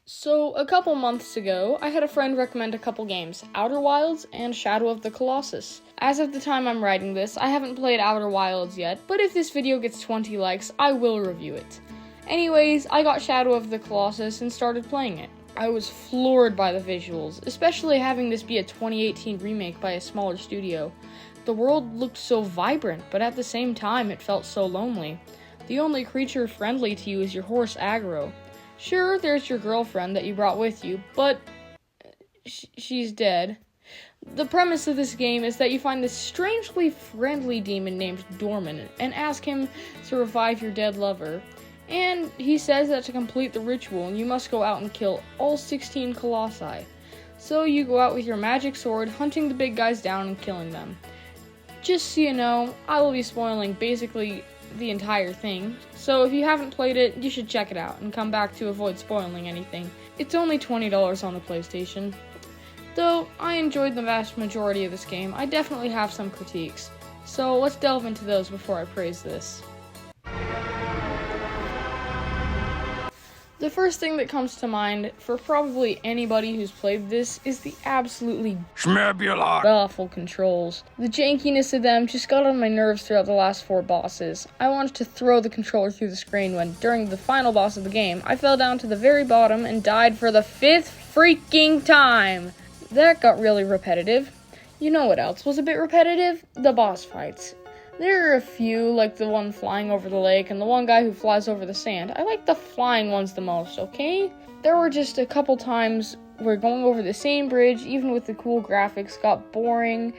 So, a couple months ago, I had a friend recommend a couple games, Outer Wilds and Shadow of the Colossus. As of the time I'm writing this, I haven't played Outer Wilds yet, but if this video gets 20 likes, I will review it. Anyways, I got Shadow of the Colossus and started playing it. I was floored by the visuals, especially having this be a 2018 remake by a smaller studio. The world looked so vibrant, but at the same time it felt so lonely. The only creature friendly to you is your horse Aggro. Sure, there's your girlfriend that you brought with you, but she's dead. The premise of this game is that you find this strangely friendly demon named Dorman and ask him to revive your dead lover. And he says that to complete the ritual, you must go out and kill all 16 Colossi. So you go out with your magic sword, hunting the big guys down and killing them. Just so you know, I will be spoiling basically the entire thing, so if you haven't played it, you should check it out and come back to avoid spoiling anything. It's only $20 on the PlayStation. Though I enjoyed the vast majority of this game, I definitely have some critiques. So let's delve into those before I praise this. The first thing that comes to mind for probably anybody who's played this is the absolutely awful controls. The jankiness of them just got on my nerves throughout the last 4 bosses. I wanted to throw the controller through the screen when, during the final boss of the game, I fell down to the very bottom and died for the 5th freaking time. That got really repetitive. You know what else was a bit repetitive? The boss fights. There are a few, like the one flying over the lake and the one guy who flies over the sand. I like the flying ones the most, okay? There were just a couple times where going over the same bridge, even with the cool graphics, got boring.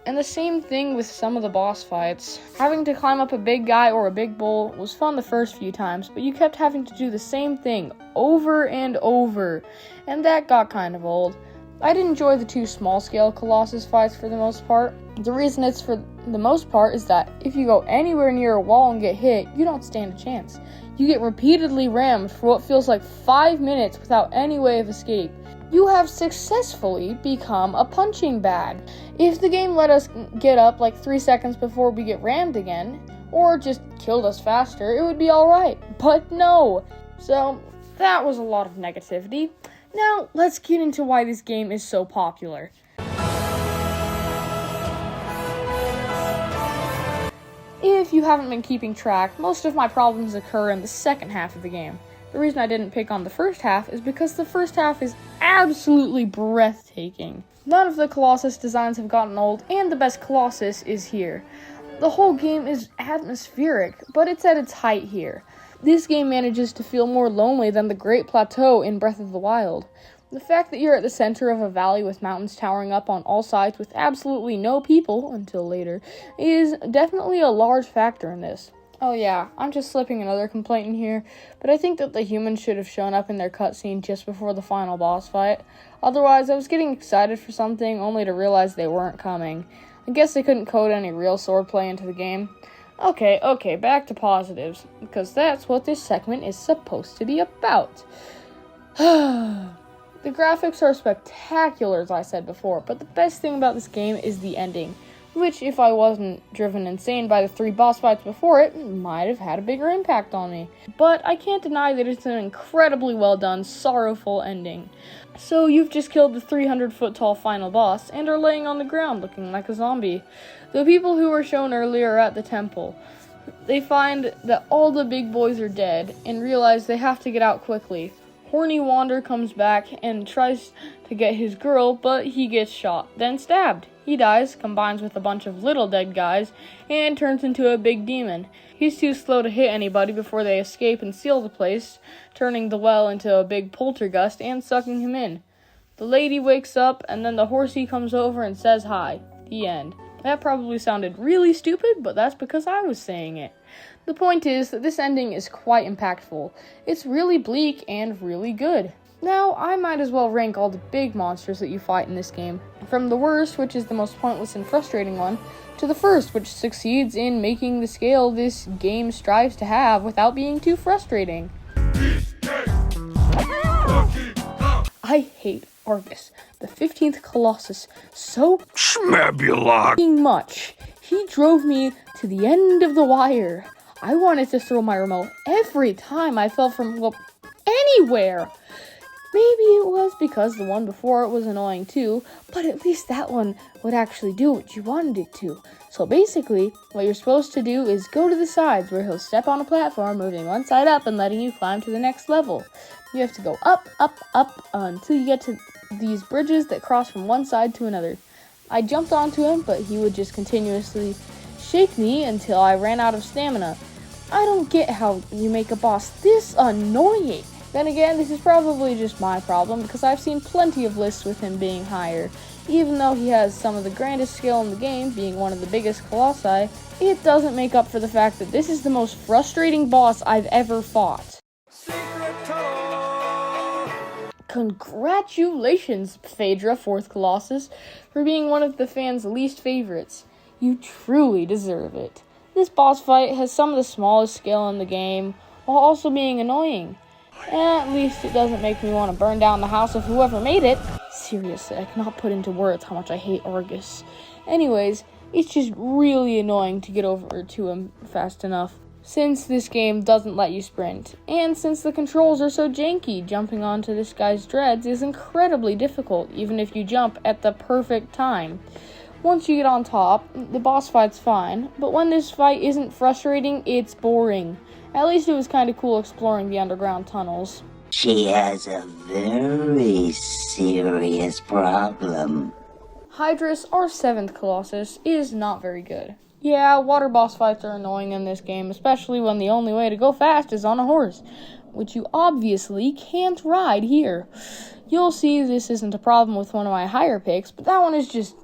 And the same thing with some of the boss fights. Having to climb up a big guy or a big bull was fun the first few times, but you kept having to do the same thing over and over, and that got kind of old. I did enjoy the 2 small-scale Colossus fights for the most part. The reason it's for the most part is that if you go anywhere near a wall and get hit, you don't stand a chance. You get repeatedly rammed for what feels like 5 minutes without any way of escape. You have successfully become a punching bag. If the game let us get up like 3 seconds before we get rammed again, or just killed us faster, it would be alright. But no! So, that was a lot of negativity. Now, let's get into why this game is so popular. If you haven't been keeping track, most of my problems occur in the second half of the game. The reason I didn't pick on the first half is because the first half is absolutely breathtaking. None of the Colossus designs have gotten old, and the best Colossus is here. The whole game is atmospheric, but it's at its height here. This game manages to feel more lonely than the Great Plateau in Breath of the Wild. The fact that you're at the center of a valley with mountains towering up on all sides with absolutely no people, until later, is definitely a large factor in this. Oh yeah, I'm just slipping another complaint in here, but I think that the humans should have shown up in their cutscene just before the final boss fight. Otherwise, I was getting excited for something only to realize they weren't coming. I guess they couldn't code any real swordplay into the game. Okay, back to positives, because that's what this segment is supposed to be about. The graphics are spectacular, as I said before, but the best thing about this game is the ending, which, if I wasn't driven insane by the 3 boss fights before it, might have had a bigger impact on me. But I can't deny that it's an incredibly well done, sorrowful ending. So you've just killed the 300-foot-tall final boss, and are laying on the ground looking like a zombie. The people who were shown earlier are at the temple. They find that all the big boys are dead, and realize they have to get out quickly. Horny Wander comes back and tries to get his girl, but he gets shot, then stabbed. He dies, combines with a bunch of little dead guys, and turns into a big demon. He's too slow to hit anybody before they escape and seal the place, turning the well into a big poltergeist and sucking him in. The lady wakes up, and then the horsey comes over and says hi. The end. That probably sounded really stupid, but that's because I was saying it. The point is that this ending is quite impactful. It's really bleak and really good. Now, I might as well rank all the big monsters that you fight in this game, from the worst, which is the most pointless and frustrating one, to the first, which succeeds in making the scale this game strives to have without being too frustrating. I hate Argus, the 15th Colossus, so much. He drove me to the end of the wire. I wanted to throw my remote every time I fell from, anywhere. Maybe it was because the one before it was annoying too, but at least that one would actually do what you wanted it to. So basically, what you're supposed to do is go to the sides where he'll step on a platform, moving one side up and letting you climb to the next level. You have to go up, up, up until you get to these bridges that cross from one side to another. I jumped onto him, but he would just continuously shake me until I ran out of stamina. I don't get how you make a boss this annoying. Then again, this is probably just my problem because I've seen plenty of lists with him being higher. Even though he has some of the grandest skill in the game, being one of the biggest Colossi, it doesn't make up for the fact that this is the most frustrating boss I've ever fought. Congratulations, Phaedra, 4th Colossus, for being one of the fans' least favorites. You truly deserve it. This boss fight has some of the smallest skill in the game, while also being annoying. At least it doesn't make me want to burn down the house of whoever made it. Seriously, I cannot put into words how much I hate Argus. Anyways, it's just really annoying to get over to him fast enough. Since this game doesn't let you sprint, and since the controls are so janky, jumping onto this guy's dreads is incredibly difficult, even if you jump at the perfect time. Once you get on top, the boss fight's fine, but when this fight isn't frustrating, it's boring. At least it was kind of cool exploring the underground tunnels. She has a very serious problem. Hydrus, our 7th Colossus, is not very good. Yeah, water boss fights are annoying in this game, especially when the only way to go fast is on a horse, which you obviously can't ride here. You'll see this isn't a problem with one of my higher picks, but that one is just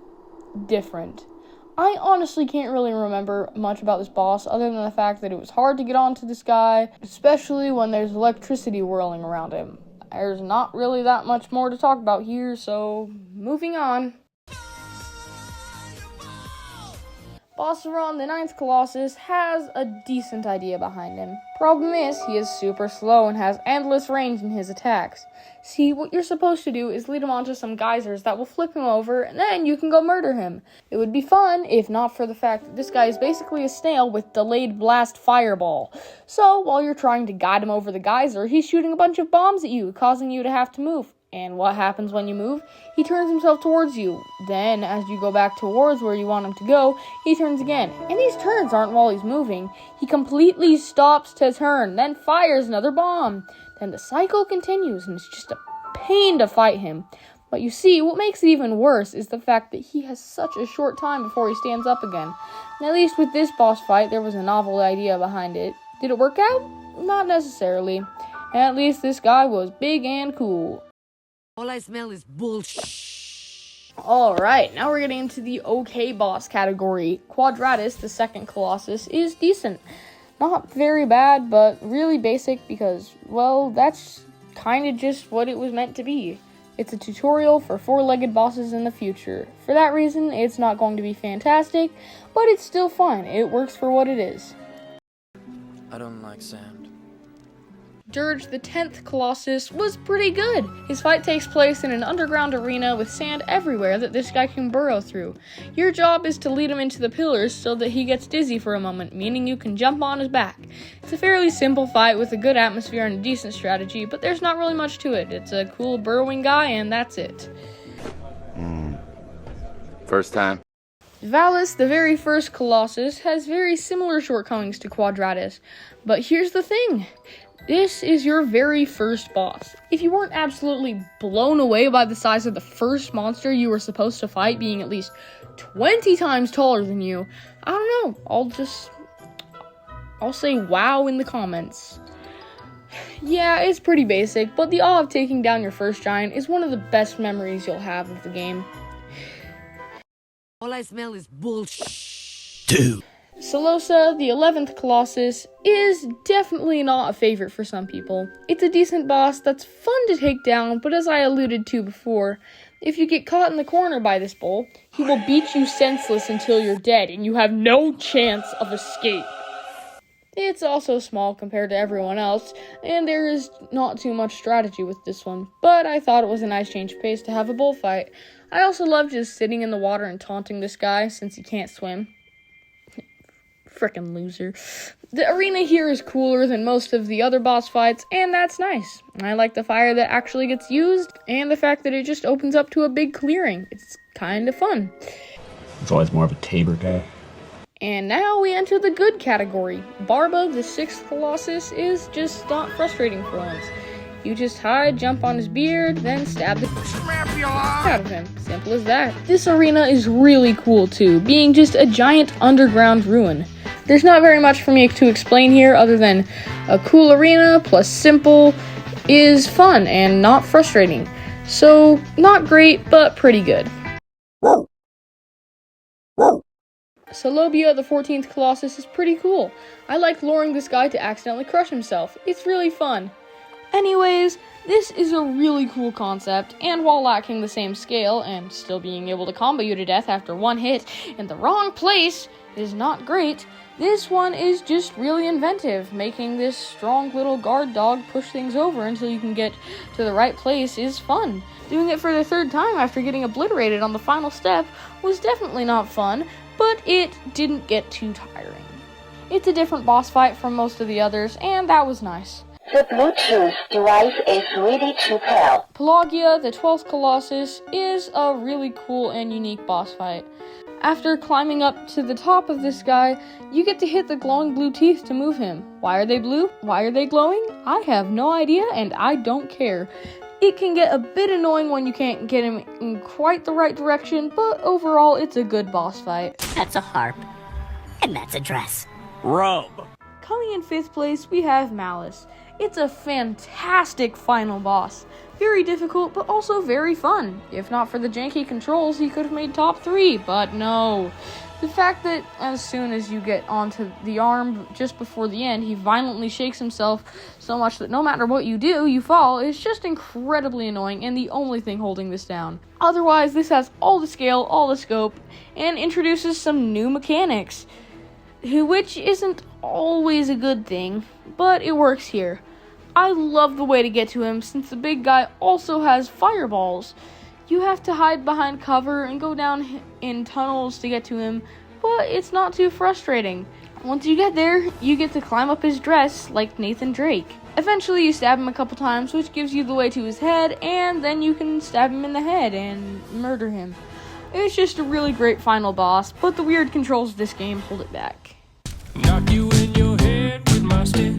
different. I honestly can't really remember much about this boss other than the fact that it was hard to get onto this guy, especially when there's electricity whirling around him. There's not really that much more to talk about here, so moving on. Bossaron, the 9th Colossus, has a decent idea behind him. Problem is, he is super slow and has endless range in his attacks. See, what you're supposed to do is lead him onto some geysers that will flip him over, and then you can go murder him. It would be fun, if not for the fact that this guy is basically a snail with delayed blast fireball. So, while you're trying to guide him over the geyser, he's shooting a bunch of bombs at you, causing you to have to move. And what happens when you move? He turns himself towards you. Then, as you go back towards where you want him to go, he turns again. And these turns aren't while he's moving. He completely stops to turn, then fires another bomb. Then the cycle continues, and it's just a pain to fight him. But you see, what makes it even worse is the fact that he has such a short time before he stands up again. And at least with this boss fight, there was a novel idea behind it. Did it work out? Not necessarily. At least this guy was big and cool. All I smell is bullshit. Alright, now we're getting into the okay boss category. Quadratus, the 2nd Colossus, is decent. Not very bad, but really basic because, well, that's kind of just what it was meant to be. It's a tutorial for 4-legged bosses in the future. For that reason, it's not going to be fantastic, but it's still fun. It works for what it is. I don't like sand. Dirge, the 10th Colossus, was pretty good. His fight takes place in an underground arena with sand everywhere that this guy can burrow through. Your job is to lead him into the pillars so that he gets dizzy for a moment, meaning you can jump on his back. It's a fairly simple fight with a good atmosphere and a decent strategy, but there's not really much to it. It's a cool burrowing guy, and that's it. First time. Valus, the very first Colossus, has very similar shortcomings to Quadratus, but here's the thing. This is your very first boss. If you weren't absolutely blown away by the size of the first monster you were supposed to fight being at least 20 times taller than you, I don't know, I'll say wow in the comments. Yeah, it's pretty basic, but the awe of taking down your first giant is one of the best memories you'll have of the game. All I smell is bullshit. Dude. Solosa, the 11th Colossus, is definitely not a favorite for some people. It's a decent boss that's fun to take down, but as I alluded to before, if you get caught in the corner by this bull, he will beat you senseless until you're dead, and you have no chance of escape. It's also small compared to everyone else, and there is not too much strategy with this one, but I thought it was a nice change of pace to have a bullfight. I also love just sitting in the water and taunting this guy since he can't swim. Frickin' loser. The arena here is cooler than most of the other boss fights, and that's nice. I like the fire that actually gets used, and the fact that it just opens up to a big clearing. It's kind of fun. It's always more of a Tabor guy. And now we enter the good category. Barba, the 6th Colossus, is just not frustrating for once. You just hide, jump on his beard, then stab the out of him. Simple as that. This arena is really cool too, being just a giant underground ruin. There's not very much for me to explain here other than a cool arena plus simple is fun and not frustrating. So, not great, but pretty good. Solobia, the 14th Colossus, is pretty cool. I like luring this guy to accidentally crush himself. It's really fun. Anyways, this is a really cool concept, and while lacking the same scale and still being able to combo you to death after one hit in the wrong place is not great, this one is just really inventive. Making this strong little guard dog push things over until you can get to the right place is fun. Doing it for the 3rd time after getting obliterated on the final step was definitely not fun, but it didn't get too tiring. It's a different boss fight from most of the others, and that was nice. The Bluetooth device is ready to pair. Pelagia, the 12th Colossus, is a really cool and unique boss fight. After climbing up to the top of this guy, you get to hit the glowing blue teeth to move him. Why are they blue? Why are they glowing? I have no idea, and I don't care. It can get a bit annoying when you can't get him in quite the right direction, but overall, it's a good boss fight. That's a harp. And that's a dress. Rub. Coming in 5th place, we have Malice. It's a fantastic final boss. Very difficult, but also very fun. If not for the janky controls, he could have made top 3, but no. The fact that as soon as you get onto the arm just before the end, he violently shakes himself so much that no matter what you do, you fall is just incredibly annoying and the only thing holding this down. Otherwise, this has all the scale, all the scope, and introduces some new mechanics, which isn't always a good thing, but it works here. I love the way to get to him since the big guy also has fireballs. You have to hide behind cover and go down in tunnels to get to him, but it's not too frustrating. Once you get there, you get to climb up his dress like Nathan Drake. Eventually you stab him a couple times, which gives you the way to his head, and then you can stab him in the head and murder him. It's just a really great final boss, but the weird controls of this game hold it back. Knock you in your head with my stick,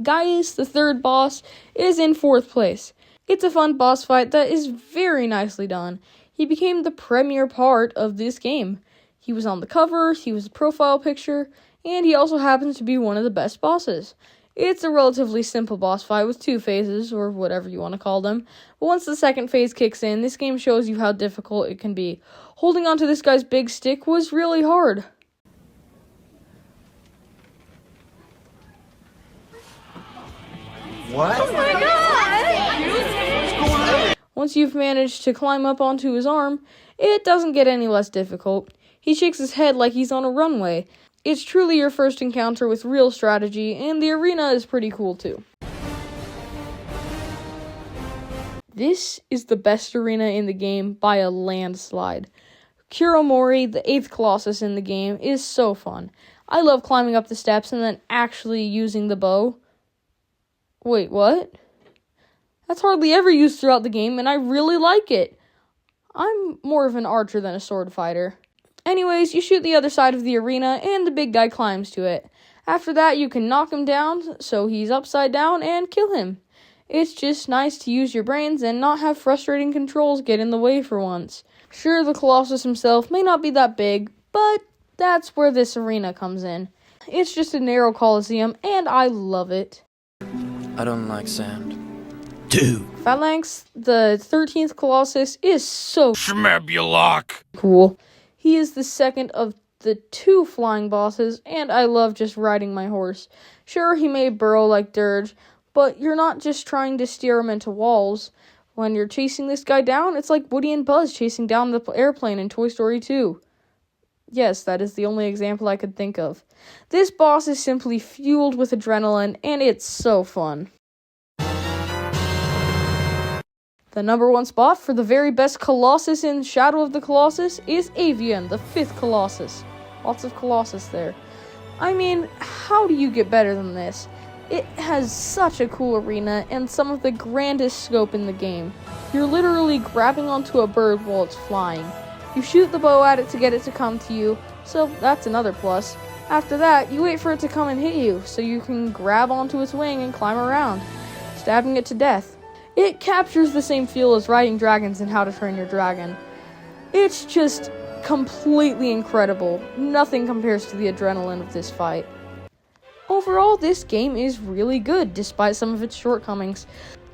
Gaius, the 3rd boss, is in 4th place. It's a fun boss fight that is very nicely done. He became the premier part of this game. He was on the cover, he was a profile picture, and he also happens to be one of the best bosses. It's a relatively simple boss fight with 2 phases, or whatever you want to call them. But once the 2nd phase kicks in, this game shows you how difficult it can be. Holding onto this guy's big stick was really hard. What? Oh my God! Once you've managed to climb up onto his arm, it doesn't get any less difficult. He shakes his head like he's on a runway. It's truly your first encounter with real strategy, and the arena is pretty cool too. This is the best arena in the game by a landslide. Kuromori, the 8th Colossus in the game, is so fun. I love climbing up the steps and then actually using the bow. Wait, what? That's hardly ever used throughout the game, and I really like it. I'm more of an archer than a sword fighter. Anyways, you shoot the other side of the arena, and the big guy climbs to it. After that, you can knock him down, so he's upside down, and kill him. It's just nice to use your brains and not have frustrating controls get in the way for once. Sure, the Colossus himself may not be that big, but that's where this arena comes in. It's just a narrow coliseum, and I love it. I don't like sand. 2. Phalanx, the 13th Colossus, is so Schmabulok. cool. He is the 2nd of the 2 flying bosses, and I love just riding my horse. Sure, he may burrow like Dirge, but you're not just trying to steer him into walls. When you're chasing this guy down, it's like Woody and Buzz chasing down the airplane in Toy Story 2. Yes, that is the only example I could think of. This boss is simply fueled with adrenaline, and it's so fun. The number 1 spot for the very best Colossus in Shadow of the Colossus is Avian, the 5th Colossus. Lots of Colossus there. I mean, how do you get better than this? It has such a cool arena and some of the grandest scope in the game. You're literally grabbing onto a bird while it's flying. You shoot the bow at it to get it to come to you, so that's another plus. After that, you wait for it to come and hit you, so you can grab onto its wing and climb around, stabbing it to death. It captures the same feel as riding dragons in How to Train Your Dragon. It's just completely incredible. Nothing compares to the adrenaline of this fight. Overall, this game is really good, despite some of its shortcomings.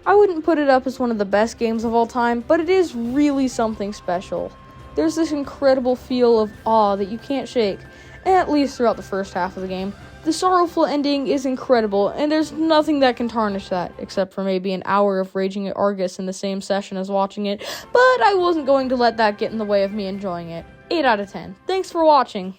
I wouldn't put it up as one of the best games of all time, but it is really something special. There's this incredible feel of awe that you can't shake, at least throughout the first half of the game. The sorrowful ending is incredible, and there's nothing that can tarnish that, except for maybe an hour of raging at Argus in the same session as watching it, but I wasn't going to let that get in the way of me enjoying it. 8 out of 10. Thanks for watching.